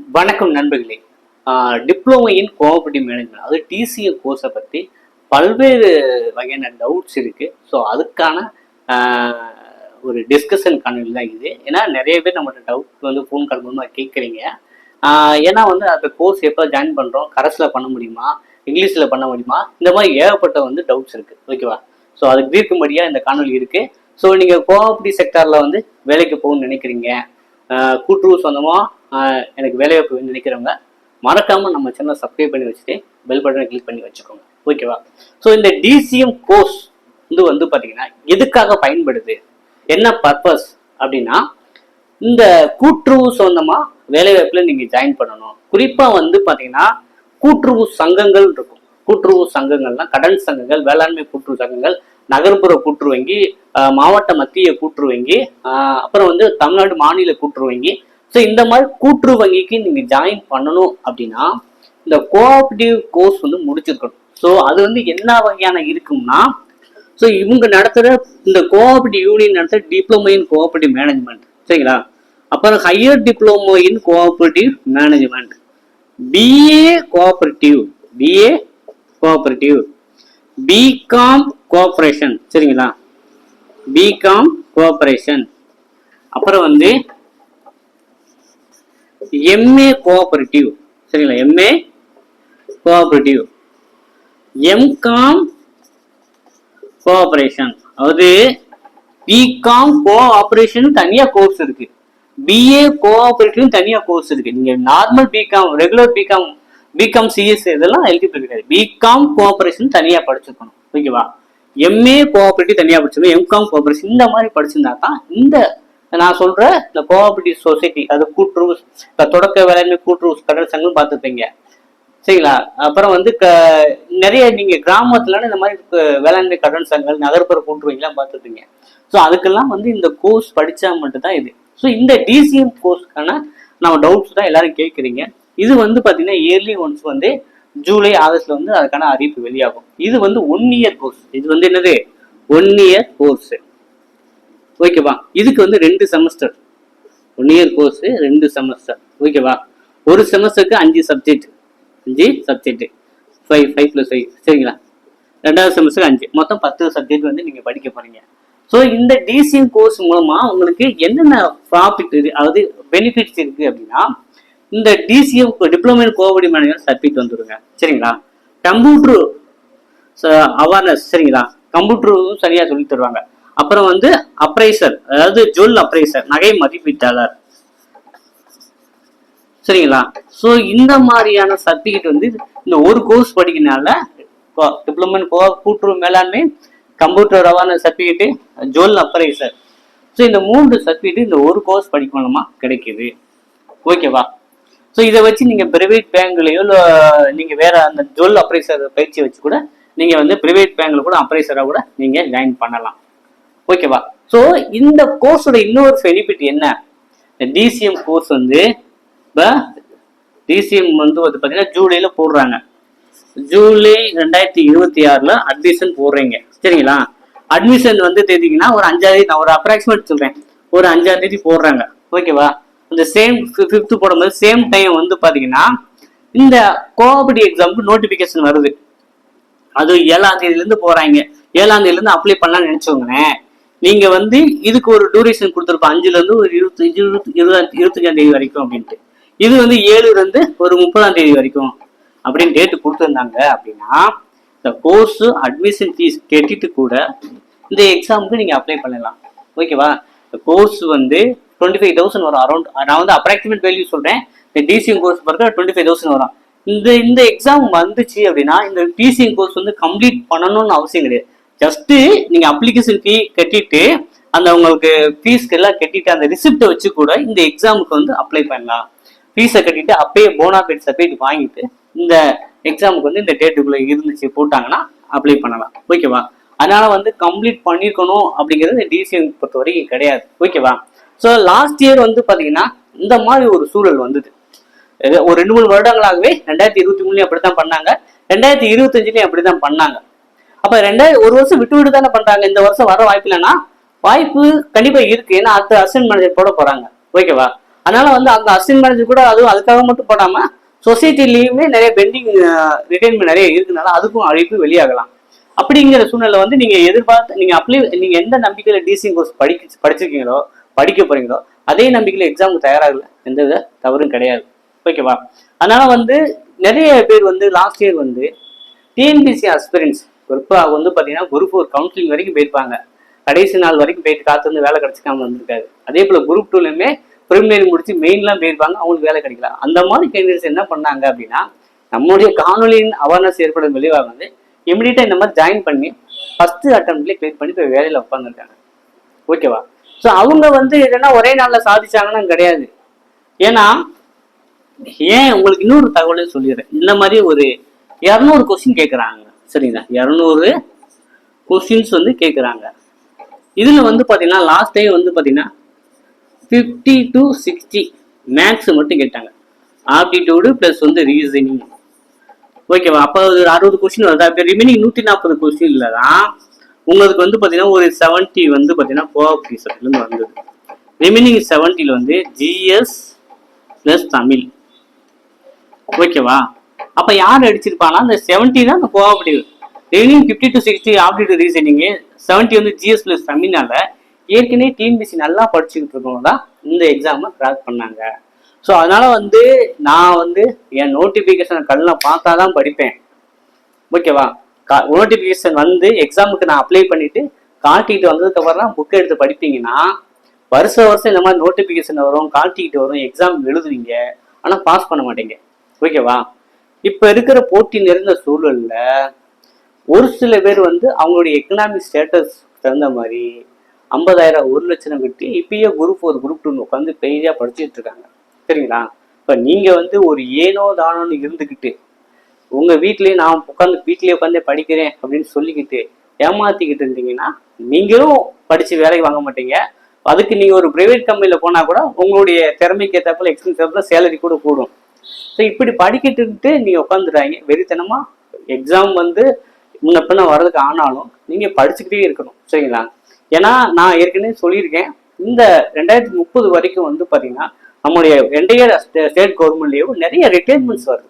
வணக்கம் நண்பர்களே. Diploma in cooperative management அது டிசிஏ கோர்ஸை பற்றி பல்வேறு வகையான டவுட்ஸ் இருக்கு. ஸோ அதுக்கான ஒரு டிஸ்கஷன் காணொலி தான் இது. ஏன்னா நிறைய பேர் நம்மளோட டவுட் வந்து ஃபோன் கால் மூலமாக கேட்குறீங்க. ஏன்னா வந்து அந்த கோர்ஸ் எப்போ ஜாயின் பண்ணுறோம், கரஸில் பண்ண முடியுமா, இங்கிலீஷில் பண்ண முடியுமா, இந்த மாதிரி ஏகப்பட்ட வந்து டவுட்ஸ் இருக்குது. ஓகேவா? ஸோ அதுக்கு தீர்க்கும்படியாக இந்த காணொலி இருக்குது. ஸோ நீங்கள் கோஆபரேட்டிவ் செக்டாரில் வந்து வேலைக்கு போகணும்னு நினைக்கிறீங்க, கூட்டுறவு சொந்தமாக எனக்கு வேலைவாய்ப்பு நினைக்கிறவங்க மறக்காம நம்ம சேனலை சப்ஸ்கிரைப் பண்ணி வச்சுட்டு பெல் பட்டனை கிளிக் பண்ணி வச்சுக்கோங்க. ஓகேவா? ஸோ இந்த டிசிஎம் கோர்ஸ் வந்து பார்த்தீங்கன்னா எதுக்காக பயன்படுது, என்ன பர்பஸ் அப்படின்னா, இந்த கூட்டுறவு சொந்தமாக வேலைவாய்ப்புல நீங்கள் ஜாயின் பண்ணணும். குறிப்பாக வந்து பார்த்தீங்கன்னா கூட்டுறவு சங்கங்கள் இருக்கும். கூட்டுறவு சங்கங்கள்னா கடன் சங்கங்கள், வேளாண்மை கூட்டுறவு சங்கங்கள், நகர்ப்புற கூட்டுறவு வங்கி, மாவட்ட மத்திய கூட்டுறவு வங்கி, அப்புறம் வந்து தமிழ்நாடு மாநில கூட்டுறவு வங்கி. ஸோ இந்த மாதிரி கூட்டுறவு வங்கிக்கு நீங்க ஜாயின் பண்ணணும் அப்படின்னா இந்த கோஆபரேட்டிவ் கோர்ஸ் வந்து முடிச்சிருக்கணும். ஸோ அது வந்து என்ன வகையான இருக்கும்னா, ஸோ இவங்க நடத்துகிற இந்த கோஆபரேட்டிவ் யூனியன் நடத்துகிற டிப்ளமோ இன் கோஆபரேட்டிவ் மேனேஜ்மெண்ட், சரிங்களா? அப்புறம் higher diploma in cooperative management, BA cooperative, BCom cooperation, சரிங்களா? பிகாம் கோஆபரேஷன், அப்புறம் வந்து எம்ஏ கோஆபரேட்டிவ், சரிங்களா? MA cooperative, MCom cooperation. அதாவது பிகாம் கோஆபரேஷன் தனியா கோர்ஸ் இருக்கு, பிஏ கோஆபரேட்டிவ் தனியா கோர்ஸ் இருக்கு. நீங்க normal BCom, regular BCom CS இதெல்லாம் எலிஜிபிள் கிடையாது. பிகாம் கோஆபரேஷன் தனியா படிச்சிருக்கணும். ஓகேவா? எம்ஏ கோஆபரேட்டிவ் தனியா படிச்சிருக்கணும், எம்காம் கோஆபரேஷன் இந்த மாதிரி படிச்சிருந்தா தான் இந்த நான் சொல்ற இந்த கோஆபரேட்டிவ் சொசைட்டி, அது கூட்டுறவு தொடக்க வேளாண்மை கூட்டுறவு கடல் சங்கம் பார்த்துப்பீங்க, சரிங்களா? அப்புறம் வந்து நிறைய நீங்க கிராமத்துல இந்த மாதிரி வேளாண்மை கடன் சங்கங்கள், நகர்ப்புற கூட்டுறவுலாம் பார்த்துப்பீங்க. ஸோ அதுக்கெல்லாம் வந்து இந்த கோர்ஸ் படிச்சா மட்டும்தான் இது. ஸோ இந்த டிசிஎம் கோர்ஸ்க்கான நம்ம டவுட்ஸ் தான் எல்லாரும் கேட்குறீங்க. இது வந்து பாத்தீங்கன்னா இயர்லி ஒன்ஸ் வந்து ஜூலை ஆகஸ்ட்ல வந்து அதுக்கான அறிவிப்பு வெளியாகும். இது வந்து 1 இயர் கோர்ஸ். இது வந்து என்னது, 1 இயர் கோர்ஸ். ஓகேவா? இதுக்கு வந்து 2 செமஸ்டர். 1 year course 2 semester. ஓகேவா? ஒரு செமஸ்டருக்கு 5 சப்ஜெக்ட், 5+5, சரிங்களா? 2வது செமஸ்டர் 5, மொத்தம் 10 சப்ஜெக்ட் வந்து நீங்க படிக்க போறீங்க. ஸோ இந்த டிசிஎம் கோர்ஸ் மூலமா உங்களுக்கு என்னென்ன ப்ராஃபிட் இருக்கு, அதாவது பெனிஃபிட்ஸ் இருக்கு அப்படின்னா, இந்த DCM diploma in cooperative management certificate வந்துருங்க, சரிங்களா? கம்ப்யூட்டர் அவேர்னஸ், சரிங்களா? கம்ப்யூட்டரும் சரியா சொல்லி தருவாங்க. அப்புறம் வந்து அப்ரைசர், அதாவது ஜுவல் அப்ரைசர், நகை மதிப்பீட்டாளர், சரிங்களா? ஸோ இந்த மாதிரியான சர்டிஃபிகேட் வந்து இந்த ஒரு கோர்ஸ் படிக்கிறதுனால, டிப்ளமோ இன் கூட்டுறவு மேலாண்மை, computer awareness certificate, jewel appraiser, so இந்த 3 சர்டிஃபிகேட் இந்த ஒரு கோர்ஸ் படிக்கணுமா கிடைக்குது. ஓகேவா? ஸோ இதை வச்சு நீங்க பிரைவேட் பேங்க்லயோ நீங்க வேற அந்த ஜுவல் அப்ரைசர் பயிற்சி வச்சு கூட நீங்க வந்து பிரைவேட் பேங்க்ல கூட அப்ரைசரா கூட நீங்க ஜாயின் பண்ணலாம். ஓகேவா? ஸோ இந்த கோர்ஸோட இன்னொரு பெனிஃபிட் என்ன, டிசிஎம் கோர்ஸ் வந்து இப்போ டிசிஎம் வந்து பார்த்தீங்கன்னா ஜூலைல போடுறாங்க. ஜூலை 2026 அட்மிஷன் போடுறீங்க, சரிங்களா? அட்மிஷன் வந்து தேதிங்கன்னா ஒரு 5ஆம் தேதி, நான் ஒரு அப்ராக்சிமேட் சொல்றேன், ஒரு 5ஆம் தேதி போடுறாங்க. ஓகேவா? இந்த சேம் 5th போடும்போது சேம் டைம் வந்து பாத்தீங்கன்னா இந்த கோஆபரேட்டிவ் எக்ஸாமுக்கு நோட்டிபிகேஷன் வருது. அது 7ஆம் தேதியில போறாங்க. 7ஆம் தேதியில அப்ளை பண்ணலாம்னு நினைச்சோங்களேன். நீங்க வந்து இதுக்கு ஒரு டூரேஷன் கொடுத்துருப்போம், 5ல ஒரு 25ஆம் தேதி வரைக்கும் அப்படின்ட்டு. இது வந்து 7ல ஒரு 30ஆம் தேதி வரைக்கும் அப்படின்னு டேட்டு கொடுத்துருந்தாங்க. அப்படின்னா இந்த கோர்ஸ் அட்மிஷன் ஃபீஸ் கட்டிட்டு கூட இந்த எக்ஸாமுக்கு நீங்க அப்ளை பண்ணலாம். ஓகேவா? இந்த கோர்ஸ் வந்து 25,000 வரும் அரௌண்ட். நான் வந்து அப்ராக்சிமேட் வேல்யூ சொல்றேன். இந்த டிசிஎம் கோர்ஸ் பொறுத்த 25,000 வரும். இந்த எக்ஸாம் வந்துச்சு அப்படின்னா இந்த டிசிஎம் கோர்ஸ் வந்து கம்ப்ளீட் பண்ணணும்னு அவசியம் கிடையாது. ஜஸ்ட் நீங்க அப்ளிகேஷன் ஃபீ கட்டிட்டு அந்த உங்களுக்கு ஃபீஸ்க்கு எல்லாம் கட்டிட்டு அந்த ரிசிப்டை வச்சு கூட இந்த எக்ஸாமுக்கு வந்து அப்ளை பண்ணலாம். ஃபீஸை கட்டிட்டு அப்பயே போனாபைட் சர்டிஃபிகேட் வாங்கிட்டு இந்த எக்ஸாமுக்கு வந்து இந்த டேட்டுக்குள்ள இருந்துச்சு போட்டாங்கன்னா அப்ளை பண்ணலாம். ஓகேவா? அதனால வந்து கம்ப்ளீட் பண்ணிருக்கணும் அப்படிங்கிறது டிசிஎம் பொறுத்த வரைக்கும் கிடையாது. ஓகேவா? ஸோ லாஸ்ட் இயர் வந்து பாத்தீங்கன்னா இந்த மாதிரி ஒரு சூழல் வந்தது. ஒரு 2-3 வருடங்களாகவே 2023 அப்படித்தான் பண்ணாங்க, 2025 அப்படித்தான் பண்ணாங்க. அப்ப ஒரு வருஷம் விட்டு தானே பண்றாங்க. இந்த வருஷம் வர வாய்ப்பு இல்லைன்னா வாய்ப்பு கண்டிப்பா இருக்கு. ஏன்னா அடுத்த அசிஸ்டன்ட் மேனேஜர் போட போறாங்க. ஓகேவா? அதனால வந்து அந்த அசிஸ்டன்ட் மேனேஜர் கூட அதுக்காக மட்டும் போடாம சொசைட்டிலையுமே நிறைய பெண்டிங் ரிட்டைன்மெண்ட் நிறைய இருக்குனால அதுக்கும் அழைப்பு வெளியாகலாம். அப்படிங்கிற சூழ்நிலை வந்து நீங்க எதிர்பார்த்து நீங்க எந்த நம்பிக்கையில டிசிங் கோர்ஸ் படிச்சிருக்கீங்களோ படிக்க போறீங்களோ அதே நம்பிக்கையில எக்ஸாமுக்கு தயாராகல, எந்த வித தவறும் கிடையாது. ஓகேவா? அதனால வந்து நிறைய பேர் வந்து லாஸ்ட் இயர் வந்து டிஎன்பிசி அஸ்பிரன்ஸ் குறிப்பாக வந்து பாத்தீங்கன்னா குரூப் 4 கவுன்சிலிங் வரைக்கும் போயிருப்பாங்க. கடைசி நாள் வரைக்கும் போயிட்டு காத்து வந்து வேலை கிடைச்சிக்காம வந்திருக்காரு. அதே போல குரூப் 2லயுமே பிரிமினரி முடிச்சு மெயின்லாம் போயிருப்பாங்க, அவங்களுக்கு வேலை கிடைக்கல. அந்த மாதிரி கேண்டிடேட்ஸ் என்ன பண்ணாங்க அப்படின்னா நம்மளுடைய காணொலியின் அவேர்னஸ் ஏற்படும் விளைவாக வந்து இமிடியேட்டா இந்த மாதிரி ஜாயின் பண்ணி ஃபர்ஸ்ட் அட்டம்ப்ட்லேயே கிளியர் பண்ணி போய் வேலையில உட்காந்துருக்காங்க. ஓகேவா? ஸோ அவங்க வந்து என்னன்னா ஒரே நாள்ல சாதிச்சாங்கன்னா கிடையாது. ஏன்னா ஏன் உங்களுக்கு இன்னொரு தகவலே சொல்லிடுறேன். இந்த மாதிரி ஒரு 200 கொஸ்டின் கேட்குறாங்க. சரிங்களா? 200 கொஸ்டின்ஸ் வந்து கேட்குறாங்க. இதுல வந்து பாத்தீங்கன்னா லாஸ்ட் டைம் வந்து பாத்தீங்கன்னா 50 to 60 மேக்ஸ் மட்டும் கேட்டாங்க. ஆப்டிடியூடு பிளஸ் வந்து ரீசனிங். ஓகேவா? அப்போ ஒரு 60 கொஸ்டின் வருது. அப்போ ரிமைனிங் 140 கொஸ்டின்ல தான் உங்களுக்கு வந்து பாத்தீங்கன்னா ஒரு 70 வந்து பாத்தீங்கன்னா கோஆப்ரேஷன்ல இருந்து வந்தது. ரிமைனிங் 70ல வந்து ஜிஎஸ் பிளஸ் தமிழ். ஓகேவா? அப்ப யார் அடிச்சிருப்பாங்கன்னா அந்த 70 தான் அந்த cooperative. Remaining 50 to 60 aptitude reasoning, 70 வந்து ஜிஎஸ் பிளஸ் தமிழ்னால ஏற்கனவே டிஎன்பிசி நல்லா படிச்சுக்கிட்டு இருக்கவங்க தான் இந்த எக்ஸாமை கிராக் பண்ணாங்க. ஸோ அதனால வந்து நான் வந்து என் நோட்டிபிகேஷன் கல்லாம் பார்த்தாதான் படிப்பேன். ஓகேவா? நோட்டிபிகேஷன் வந்து எக்ஸாமுக்கு நான் அப்ளை பண்ணிட்டு காட்டிட்டு வந்ததுக்கு அப்புறம் தான் புக் எடுத்து படிப்பீங்கன்னா வருஷம் இந்த மாதிரி நோட்டிபிகேஷன் வரும், காட்டிக்கிட்டு வரும், எக்ஸாம் எழுதுவீங்க, ஆனா பாஸ் பண்ண மாட்டீங்க. ஓகேவா? இப்ப இருக்கிற போட்டி நிறைந்த சூழல்ல ஒரு சில பேர் வந்து அவங்களுடைய எக்கனாமிக் ஸ்டேட்டஸ் தகுந்த மாதிரி 50,000 1 லட்சம் கட்டி இப்பயே குரூப் 4 குரூப் 2 உட்காந்து பெய்தியா படிச்சுட்டு இருக்காங்க. சரிங்களா? இப்ப நீங்க வந்து ஒரு ஏனோ தானோன்னு இருந்துக்கிட்டு உங்க வீட்லயே நான் வீட்லயே உட்காந்து படிக்கிறேன் அப்படின்னு சொல்லிக்கிட்டு ஏமாத்திக்கிட்டு இருந்தீங்கன்னா நீங்களும் படிச்சு வேலைக்கு வாங்க மாட்டீங்க. அதுக்கு நீங்க ஒரு பிரைவேட் கம்பெனில போனா கூட உங்களுடைய திறமைக்கு ஏற்றாப்புல எக்ஸ்பென்ஸ் சேலரி கூட கூடும். ஸோ இப்படி படிக்கிட்டு நீங்க உட்காந்துறாங்க வெறித்தனமா. எக்ஸாம் வந்து முன்ன பின்ன வர்றதுக்கு ஆனாலும் நீங்க படிச்சுக்கிட்டே இருக்கணும். சரிங்களா? ஏன்னா நான் ஏற்கனவே சொல்லியிருக்கேன், இந்த 2030 வரைக்கும் வந்து பாத்தீங்கன்னா நம்முடைய என்டையர் ஸ்டேட் கவர்மெண்ட்லயும் நிறைய ரிட்டைர்மெண்ட்ஸ் வருது.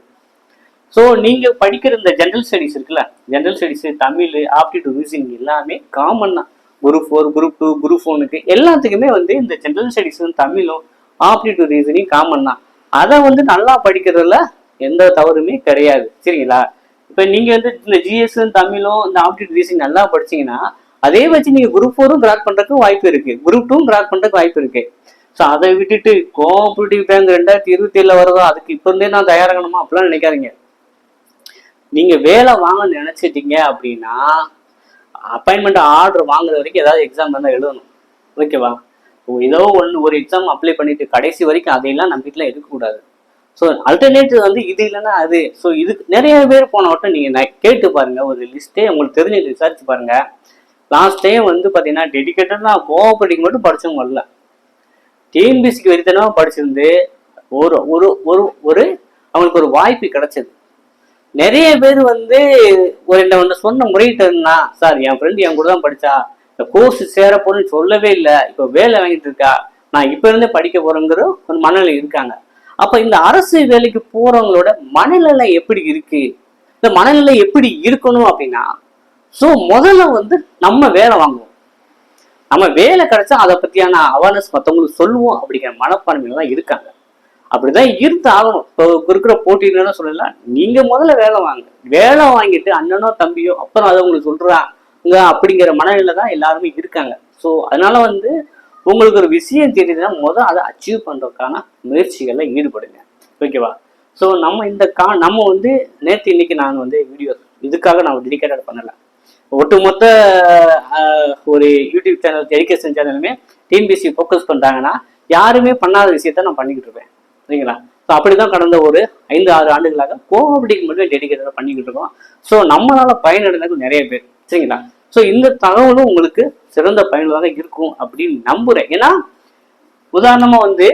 ஸோ நீங்க படிக்கிற இந்த ஜென்ரல் ஸ்டடிஸ் இருக்குல்ல, general studies Tamil aptitude reasoning எல்லாமே காமன் தான். குரூப் 4 குரூப் 2 குரூப் 1 எல்லாத்துக்குமே வந்து இந்த ஜென்ரல் ஸ்டடிஸ் தமிழும் ஆப்டிடியூட் ரீசனிங் காமன் தான். அதை வந்து நல்லா படிக்கிறதுல எந்த தவறுமே கிடையாது. சரிங்களா? இப்ப நீங்க வந்து இந்த ஜிஎஸ் தமிழும் இந்த ஆப்டிடியூட் ரீசனிங் நல்லா படிச்சீங்கன்னா அதே வச்சு நீங்க குரூப் 4 கிராக் பண்றதுக்கு வாய்ப்பு இருக்கு, குரூப் 2 கிராக் பண்றதுக்கு வாய்ப்பு இருக்கு. ஸோ அதை விட்டுட்டு கோஆபரேட்டிவ் பேங்க் 2027 வருதோ அதுக்கு இப்ப இருந்தே நான் தயாராகணுமா அப்படிலாம் நினைக்காதீங்க. நீங்க வேலை வாங்க நினைச்சிட்டீங்க அப்படின்னா அப்பாயின்மெண்ட் ஆர்டர் வாங்குற வரைக்கும் ஏதாவது எக்ஸாம் இருந்தால் எழுதணும். ஓகேவா? ஏதோ ஒரு எக்ஸாம் அப்ளை பண்ணிட்டு கடைசி வரைக்கும் அதையெல்லாம் நம்பிக்கைலாம் இருக்கக்கூடாது. ஸோ அல்டர்னேட்டிவ் வந்து இது இல்லைன்னா அது. ஸோ இதுக்கு நிறைய பேர் போன வட்டம் நீங்க கேட்டு பாருங்க, ஒரு லிஸ்ட்டே உங்களுக்கு தெரிஞ்ச விசாரிச்சு பாருங்க. லாஸ்ட் டைம் வந்து பாத்தீங்கன்னா டெடிக்கேட்டடா கோஆபரேட்டிவ் மட்டும் படிச்சவங்க வரல, டிஎன்பிசிக்கு வெறித்தனமா படிச்சிருந்து ஒரு ஒரு ஒரு ஒரு அவங்களுக்கு ஒரு வாய்ப்பு கிடைச்சது. நிறைய பேர் வந்து ஒன்று சொன்ன முறையிட்டு இருந்தா, சார் என் ஃப்ரெண்டு என் கூட தான் படிச்சா, இந்த கோர்ஸ் சேர போறேன்னு சொல்லவே இல்லை, இப்போ வேலை வாங்கிட்டு இருக்கா, நான் இப்ப இருந்தே படிக்க போறேங்கிற ஒரு மனநிலை இருக்காங்க. அப்ப இந்த அரசு வேலைக்கு போறவங்களோட மனநிலை எப்படி இருக்கு, இந்த மனநிலை எப்படி இருக்கணும் அப்படின்னா, ஸோ முதல்ல வந்து நம்ம வேலை வாங்குவோம், நம்ம வேலை கிடைச்சா அதை பத்தியான அவேர்னஸ் மற்றவங்களுக்கு சொல்லுவோம் அப்படிங்கிற மனப்பான்மையில தான் இருக்காங்க. அப்படிதான் இருந்து ஆகணும். இப்போ இருக்கிற போட்டின்னு சொல்லல, நீங்க முதல்ல வேலை வாங்க, வேலை வாங்கிட்டு அண்ணனோ தம்பியோ அப்புறம் அதை உங்களுக்கு சொல்றாங்க அப்படிங்கிற மனநிலை தான் எல்லாருமே இருக்காங்க. ஸோ அதனால வந்து உங்களுக்கு ஒரு விஷயம் தெரியுதுன்னா முதல் அதை அச்சீவ் பண்றதுக்கான முயற்சிகள்ல ஈடுபடுங்க. ஓகேவா? ஸோ நம்ம வந்து நேற்று இன்னைக்கு நான் வந்து வீடியோ இதுக்காக நான் டெடிகேட்டட் பண்ணல. ஒட்டுமொத்த ஒரு யூடியூப் சேனல் எஜுகேஷன் சேனலுமே டிஎன்பிசி ஃபோக்கஸ் பண்றாங்கன்னா யாருமே பண்ணாத விஷயத்த நான் பண்ணிக்கிட்டு இருப்பேன். சரிங்களா? ஸோ அப்படிதான் கடந்த ஒரு 5-6 ஆண்டுகளாக கோஆபரேட்டிவ் மட்டும் டெடிகேட்டடாக பண்ணிக்கிட்டு இருக்கோம். ஸோ நம்மளால பயனடைந்தது நிறைய பேர். சரிங்களா? ஸோ இந்த தகவலும் உங்களுக்கு சிறந்த பயனுள்ளதாக இருக்கும் அப்படின்னு நம்புறேன். ஏன்னா உதாரணமா வந்து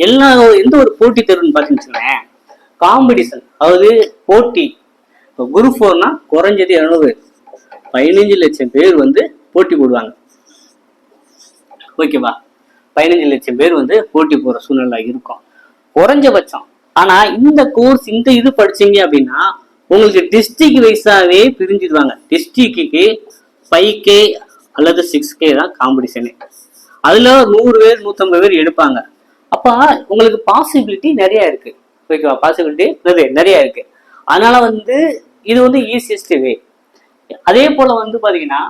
எந்த ஒரு போட்டி தேர்வுன்னு பார்த்தீங்கன்னா காம்படிஷன், அதாவது போட்டி. இப்போ குரூப் 4னா குறைஞ்சது 15 லட்சம் பேர் வந்து போட்டி போடுவாங்க. ஓகேவா? 15 லட்சம் பேர் வந்து போட்டி போற சூழ்நிலை இருக்கும் குறைஞ்சபட்சம். ஆனா இந்த கோர்ஸ் இந்த இது படிச்சீங்க அப்படின்னா உங்களுக்கு டிஸ்ட்ரிக்ட் வைஸாவே பிரிஞ்சிடுவாங்க. டிஸ்ட்ரிக்டுக்கு 5K அல்லது 6K தான் காம்படிஷனு. அதுல 100 பேர் 150 பேர் எடுப்பாங்க. அப்ப உங்களுக்கு பாசிபிலிட்டி நிறைய இருக்கு. ஓகேவா? பாசிபிலிட்டி நிறைய இருக்கு. அதனால வந்து இது வந்து ஈஸியஸ்ட் வே. அதே போல வந்து பாத்தீங்கன்னா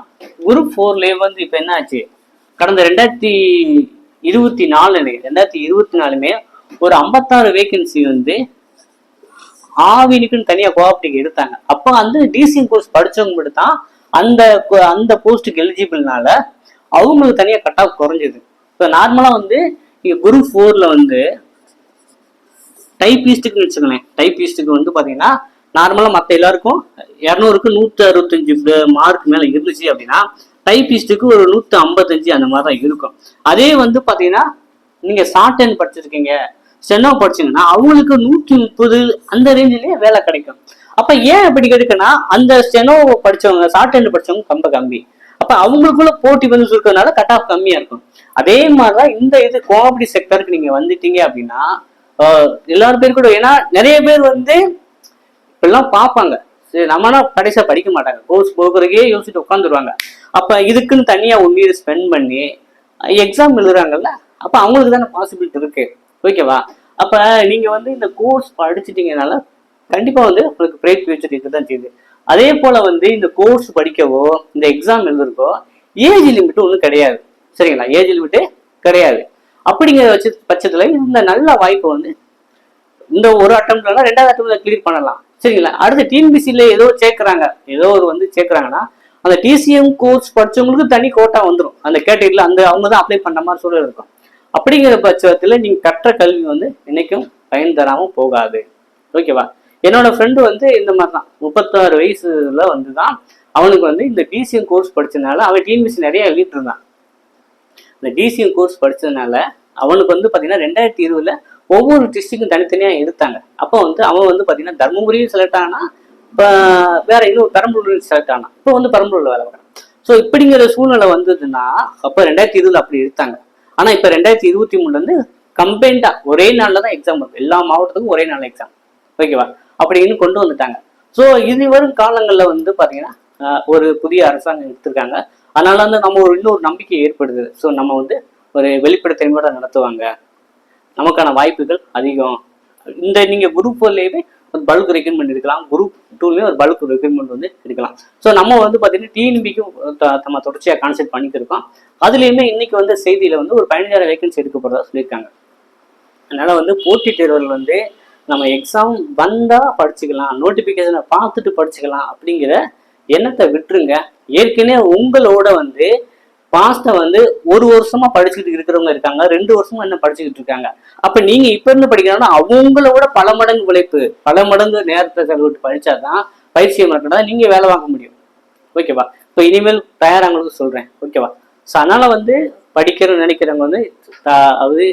குரூப் 4ல வந்து இப்ப என்ன ஆச்சு, கடந்த 2024மே ஒரு 56 வேகன்சி வந்து ஆவினுக்குன்னு தனியா கோஆப்டிக் எடுத்தாங்க. அப்ப வந்து டிசிஎம் கோர்ஸ் படிச்சவங்க மட்டும் தான் அந்த அந்த போஸ்ட்டுக்கு எலிஜிபிள்னால அவங்களுக்கு தனியா கட் ஆஃப் குறைஞ்சது. இப்போ நார்மலா வந்து இங்க குரூப் 4ல வந்து டைபிஸ்டுக்கு வச்சுக்கோங்களேன். டைபிஸ்டுக்கு வந்து பாத்தீங்கன்னா நார்மலா மற்ற எல்லாருக்கும் 200க்கு 165 மார்க் மேல இருந்துச்சு அப்படின்னா டைபிஸ்டுக்கு ஒரு 155 அந்த மாதிரி தான் இருக்கும். அதே வந்து பாத்தீங்கன்னா நீங்க ஷார்ட் ஹேண்ட் படிச்சிருக்கீங்க, ஸ்டெனோ படிச்சீங்கன்னா அவங்களுக்கு 130 அந்த ரேஞ்சிலேயே வேலை கிடைக்கும். அப்ப ஏன் அப்படி கிடைக்குன்னா அந்த ஸ்டெனோ படிச்சவங்க ஷார்ட் ஹேண்ட் படிச்சவங்க ரொம்ப கம்மி. அப்ப அவங்களுக்குள்ள போட்டி வந்து இருக்கிறதுனால கட் ஆஃப் கம்மியா இருக்கும். அதே மாதிரிதான் இந்த இது கோஆப்டிவ் செக்டருக்கு நீங்க வந்துட்டீங்க அப்படின்னா எல்லாரும் பேர் கூட, ஏன்னா நிறைய பேர் வந்து இப்பெல்லாம் பார்ப்பாங்க, சரி நம்மனா கடைசியா படிக்க மாட்டாங்க, கோர்ஸ் போகிறதுக்கே யோசிச்சுட்டு உட்காந்துருவாங்க. அப்ப இதுக்குன்னு தனியா 1 இயர் ஸ்பெண்ட் பண்ணி எக்ஸாம் எழுதுறாங்கல்ல, அப்ப அவங்களுக்கு தானே பாசிபிலிட்டி இருக்கு. ஓகேவா? அப்ப நீங்க வந்து இந்த கோர்ஸ் படிச்சுட்டீங்கனால கண்டிப்பா வந்து உங்களுக்கு பிரைட் ஃபியூச்சர் இருக்குதான் செய்யுது. அதே போல வந்து இந்த கோர்ஸ் படிக்கவோ இந்த எக்ஸாம் எழுதுறக்கோ ஏஜ் லிமிட் ஒன்றும் கிடையாது. சரிங்களா? ஏஜ் லிமிட்டே கிடையாது. அப்படிங்கிற பட்சத்துல இந்த நல்ல வாய்ப்பு வந்து இந்த ஒரு அட்டம்ப்ட்ல 2வது அட்டம்ப்ட்ல கிளியர் பண்ணலாம். சரிங்களா? அடுத்து டிஎன்பிசில ஏதோ சேர்க்கிறாங்க, ஏதோ ஒரு வந்து சேர்க்கிறாங்கன்னா அந்த டிசிஎம் கோர்ஸ் படிச்சவங்களுக்கு தனி கோட்டா வந்துடும். அந்த கேட்டகரியில அந்த அவங்க தான் அப்ளை பண்ண மாதிரி சூழல் இருக்கும். அப்படிங்கிற பட்சத்துல நீங்க கற்ற கல்வி வந்து என்னைக்கும் பயன் தராம போகாது. ஓகேவா? என்னோட ஃப்ரெண்டு வந்து இந்த மாதிரி தான் 36 வயசுல வந்துதான் அவனுக்கு வந்து இந்த டிசிஎம் கோர்ஸ் படிச்சதுனால அவன் டிஎன்பிசி நிறைய எழுதிட்டு இருந்தான். இந்த டிசிஎம் கோர்ஸ் படிச்சதுனால அவனுக்கு வந்து பாத்தீங்கன்னா 2020ல ஒவ்வொரு டிஸ்ட்ரிக்டும் தனித்தனியா எடுத்தாங்க. அப்போ வந்து அவன் வந்து பாத்தீங்கன்னா தர்மபுரியும் செலக்ட் ஆனா, இப்போ வேற இன்னும் பெரம்பலூர்லையும் செலக்ட் ஆனா, இப்போ வந்து பெரம்பலூர்ல வேலை பார்க்கறான். ஸோ இப்படிங்கிற சூழ்நிலை வந்ததுன்னா அப்போ 2020ல அப்படி எடுத்தாங்க. ஆனா இப்ப 2023ல இருந்து கம்பைண்டா ஒரே நாள்ல தான் எக்ஸாம் இருக்கும். எல்லா மாவட்டத்துக்கும் ஒரே நாள் எக்ஸாம். ஓகேவா? அப்படின்னு கொண்டு வந்துட்டாங்க. ஸோ இது வரும் காலங்கள்ல வந்து பாத்தீங்கன்னா ஒரு புதிய அரசாங்கம் எடுத்திருக்காங்க. அதனால வந்து நம்ம இன்னொரு நம்பிக்கை ஏற்படுது. ஸோ நம்ம வந்து ஒரு வெளிப்படைத்தன்மையோட நடத்துவாங்க, நமக்கான வாய்ப்புகள் அதிகம். இந்த நீங்க குரூப் 4லயுமே ஒரு பல்க் ரெக்ரூட்மெண்ட் எடுக்கலாம், குரூப் 2லயும் ஒரு பல்க் ரெக்ரூட்மெண்ட் வந்து எடுக்கலாம். ஸோ நம்ம வந்து பாத்தீங்கன்னா டிஎன்பிக்கும் நம்ம தொடர்ச்சியா கான்செப்ட் பண்ணிட்டு இருக்கோம். அதுலயுமே இன்னைக்கு வந்து செய்தியில வந்து ஒரு 15,000 வேகன்சி எடுக்க போறதா சொல்லியிருக்காங்க. அதனால வந்து போட்டித் தேர்வுகள் வந்து நம்ம எக்ஸாம் வந்தா படிச்சுக்கலாம், நோட்டிபிகேஷனை பார்த்துட்டு படிச்சுக்கலாம் அப்படிங்கிற எண்ணத்தை விட்டுருங்க. ஏற்கனவே உங்களோட வந்து பாஸ்ட வந்து 1 வருஷமா படிச்சுட்டு இருக்கிறவங்க இருக்காங்க, 2 வருஷமா என்ன படிச்சுக்கிட்டு இருக்காங்க. அப்ப நீங்க இப்ப இருந்து படிக்கிறோம்னா அவங்களோட பல மடங்கு உழைப்பு, பல மடங்கு நேரத்தை செலவிட்டு படிச்சாதான் பயிற்சியை மட்டும்தான் நீங்க வேலை வாங்க முடியும். ஓகேவா? இப்போ இனிமேல் தயாராங்களுக்கு சொல்றேன். ஓகேவா? ஸோ அதனால வந்து படிக்கிறோம்னு நினைக்கிறவங்க வந்து அது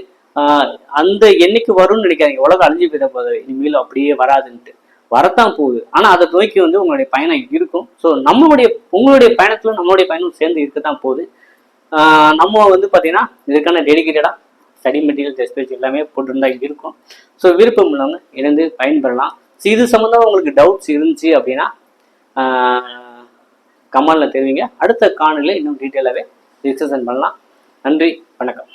அந்த என்னைக்கு வரும்னு நினைக்காதீங்க. உலகம் அழிஞ்சு போயிட போகுது இனிமேல், அப்படியே வராதுன்ட்டு. வரத்தான் போகுது. ஆனா அதை நோக்கி வந்து உங்களுடைய பயணம் இருக்கும். ஸோ உங்களுடைய பயணத்துல நம்மளுடைய பயணம் சேர்ந்து இருக்கத்தான் போகுது. நம்ம வந்து பாத்தீங்கன்னா இதுக்கான டெடிகேட்டடா ஸ்டடி மெட்டீரியல், டெஸ்ட் பேஜ் எல்லாமே போட்டுருந்தா இருக்கும். ஸோ விருப்பம் உள்ளவங்க இணைந்து பயன்பெறலாம். ஸோ இது சம்மந்தமாக உங்களுக்கு டவுட்ஸ் இருந்துச்சு அப்படின்னா கமெண்ட்ல தெரிவிங்க. அடுத்த காணொலியில் இன்னும் டீட்டெயிலாகவே டிஸ்கஷன் பண்ணலாம். நன்றி, வணக்கம்.